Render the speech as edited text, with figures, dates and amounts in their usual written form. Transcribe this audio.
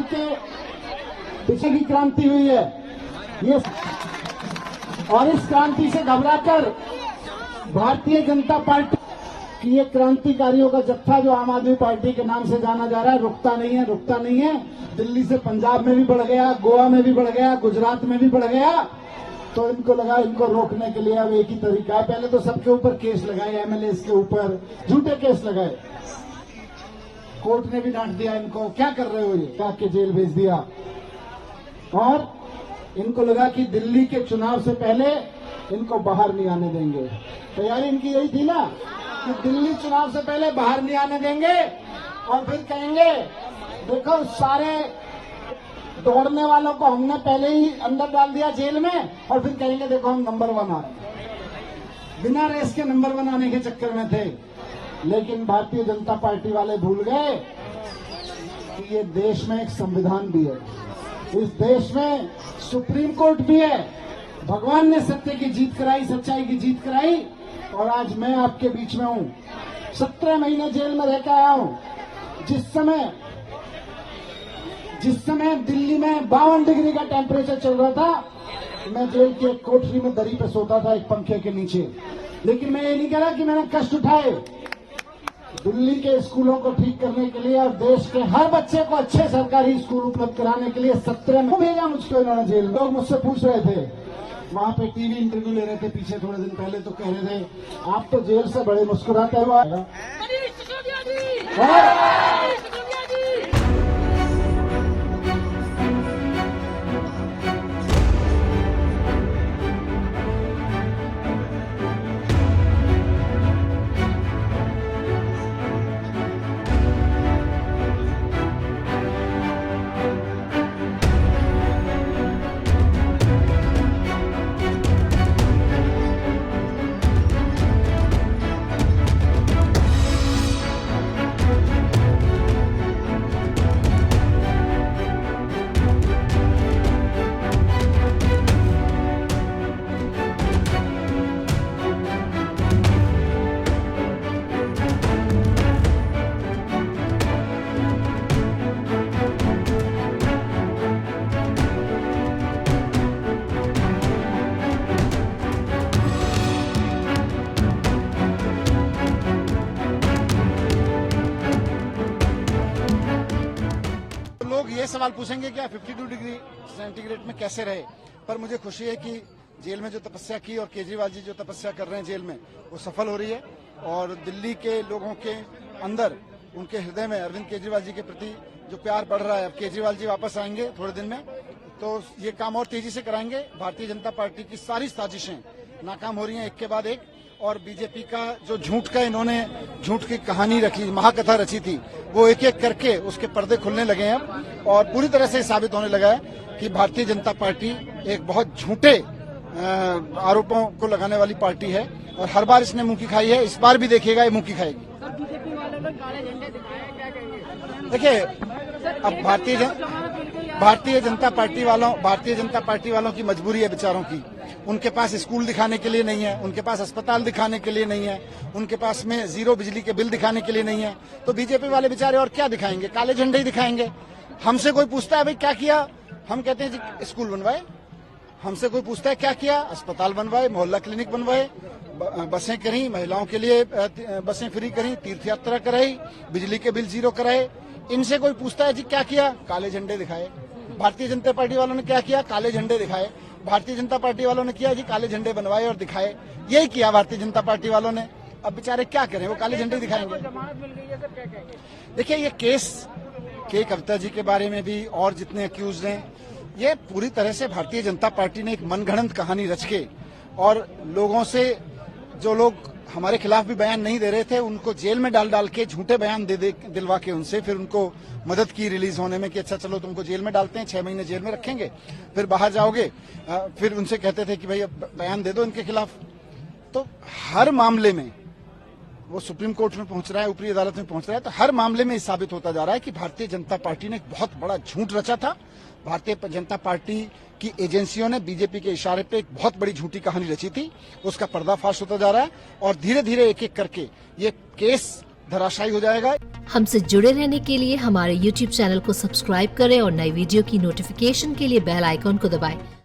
के पीछे की क्रांति हुई है ये, और इस क्रांति से घबराकर भारतीय जनता पार्टी की ये क्रांतिकारियों का जत्था जो आम आदमी पार्टी के नाम से जाना जा रहा है, रुकता नहीं है। दिल्ली से पंजाब में भी बढ़ गया, गोवा में भी बढ़ गया, गुजरात में भी बढ़ गया। तो इनको लगा इनको रोकने के लिए अब एक ही तरीका है, पहले तो सबके ऊपर केस लगाए, एमएलए के ऊपर झूठे केस लगाए, कोर्ट ने भी डांट दिया इनको, क्या कर रहे हो ये, क्या के जेल भेज दिया। और इनको लगा कि दिल्ली के चुनाव से पहले इनको बाहर नहीं आने देंगे। तैयारी इनकी यही थी ना कि दिल्ली चुनाव से पहले बाहर नहीं आने देंगे और फिर कहेंगे देखो सारे दौड़ने वालों को हमने पहले ही अंदर डाल दिया जेल में, और फिर कहेंगे देखो हम नंबर 1 आ रहे। बिना रेस के नंबर 1 आने के चक्कर में थे। लेकिन भारतीय जनता पार्टी वाले भूल गए कि ये देश में एक संविधान भी है, इस देश में सुप्रीम कोर्ट भी है। भगवान ने सत्य की जीत कराई, सच्चाई की जीत कराई, और आज मैं आपके बीच में हूं। 17 महीने जेल में रह के आया हूं। जिस समय दिल्ली में 52 डिग्री का टेम्परेचर चल रहा था, मैं जेल की एक कोठरी में दरी पे सोता था एक पंखे के नीचे। लेकिन मैं ये नहीं कह रहा कि मैंने कष्ट उठाए। दिल्ली के स्कूलों को ठीक करने के लिए और देश के हर बच्चे को अच्छे सरकारी स्कूल उपलब्ध कराने के लिए 17 में भेजा मुझको इन्होंने जेल। लोग मुझसे पूछ रहे थे, वहां पे टीवी इंटरव्यू ले रहे थे पीछे थोड़े दिन पहले, तो कह रहे थे आप तो जेल से बड़े मुस्कुराते हुए आएगा। लोग ये सवाल पूछेंगे कि 52 डिग्री सेंटीग्रेड में कैसे रहे, पर मुझे खुशी है कि जेल में जो तपस्या की और केजरीवाल जी जो तपस्या कर रहे हैं जेल में, वो सफल हो रही है। और दिल्ली के लोगों के अंदर, उनके हृदय में अरविंद केजरीवाल जी के प्रति जो प्यार बढ़ रहा है। अब केजरीवाल जी वापस आएंगे थोड़े दिन में, तो ये काम और तेजी से कराएंगे। भारतीय जनता पार्टी की सारी साजिशें नाकाम हो रही हैं एक के बाद एक, और बीजेपी का जो इन्होंने झूठ की कहानी रखी, महाकथा रची थी, वो एक एक करके उसके पर्दे खुलने लगे हैं अब, और पूरी तरह से साबित होने लगा है कि भारतीय जनता पार्टी एक बहुत झूठे आरोपों को लगाने वाली पार्टी है। और हर बार इसने मुंह की खाई है, इस बार भी देखिएगा ये मुंह की खाएगी। देखिए, अब भारतीय जनता पार्टी वालों की मजबूरी है बेचारों की। उनके पास स्कूल दिखाने के लिए नहीं है, उनके पास अस्पताल दिखाने के लिए नहीं है, उनके पास में 0 बिजली के बिल दिखाने के लिए नहीं है। तो बीजेपी वाले बेचारे और क्या दिखाएंगे, काले झंडे ही दिखाएंगे। हमसे कोई पूछता है भाई क्या किया, हम कहते हैं जी स्कूल बनवाए। हमसे कोई पूछता है क्या किया, अस्पताल बनवाए, मोहल्ला क्लिनिक बनवाए, बसें करी, महिलाओं के लिए बसें फ्री करी, तीर्थ यात्रा कराई, बिजली के बिल 0 कराए। इनसे कोई पूछता है जी क्या किया, काले झंडे दिखाए। भारतीय जनता पार्टी वालों ने क्या किया, काले झंडे दिखाए। भारतीय जनता पार्टी वालों ने किया जी, काले झंडे बनवाए और दिखाए। यही किया भारतीय जनता पार्टी वालों ने। अब बेचारे क्या करें, वो काले झंडे दिखाएंगे। देखिए, ये केस के कविता जी के बारे में भी और जितने अक्यूज हैं, ये पूरी तरह से भारतीय जनता पार्टी ने एक मनगढ़ंत कहानी रच के, और लोगों से जो लोग हमारे खिलाफ भी बयान नहीं दे रहे थे, उनको जेल में डाल के झूठे बयान दिलवा के उनसे फिर उनको मदद की रिलीज होने में कि अच्छा चलो तुमको जेल में डालते हैं, 6 महीने जेल में रखेंगे, फिर बाहर जाओगे। फिर उनसे कहते थे कि भाई अब बयान दे दो इनके खिलाफ। तो हर मामले में वो सुप्रीम कोर्ट में पहुंच रहा है, ऊपरी अदालत में पहुंच रहा है, तो हर मामले में साबित होता जा रहा है कि भारतीय जनता पार्टी ने एक बहुत बड़ा झूठ रचा था। भारतीय जनता पार्टी की एजेंसियों ने बीजेपी के इशारे पे एक बहुत बड़ी झूठी कहानी रची थी, उसका पर्दाफाश होता जा रहा है, और धीरे धीरे एक एक करके ये केस धराशायी हो जाएगा। हमसे जुड़े रहने के लिए हमारे YouTube चैनल को सब्सक्राइब करें और नई वीडियो की नोटिफिकेशन के लिए बेल आइकॉन को दबाएं।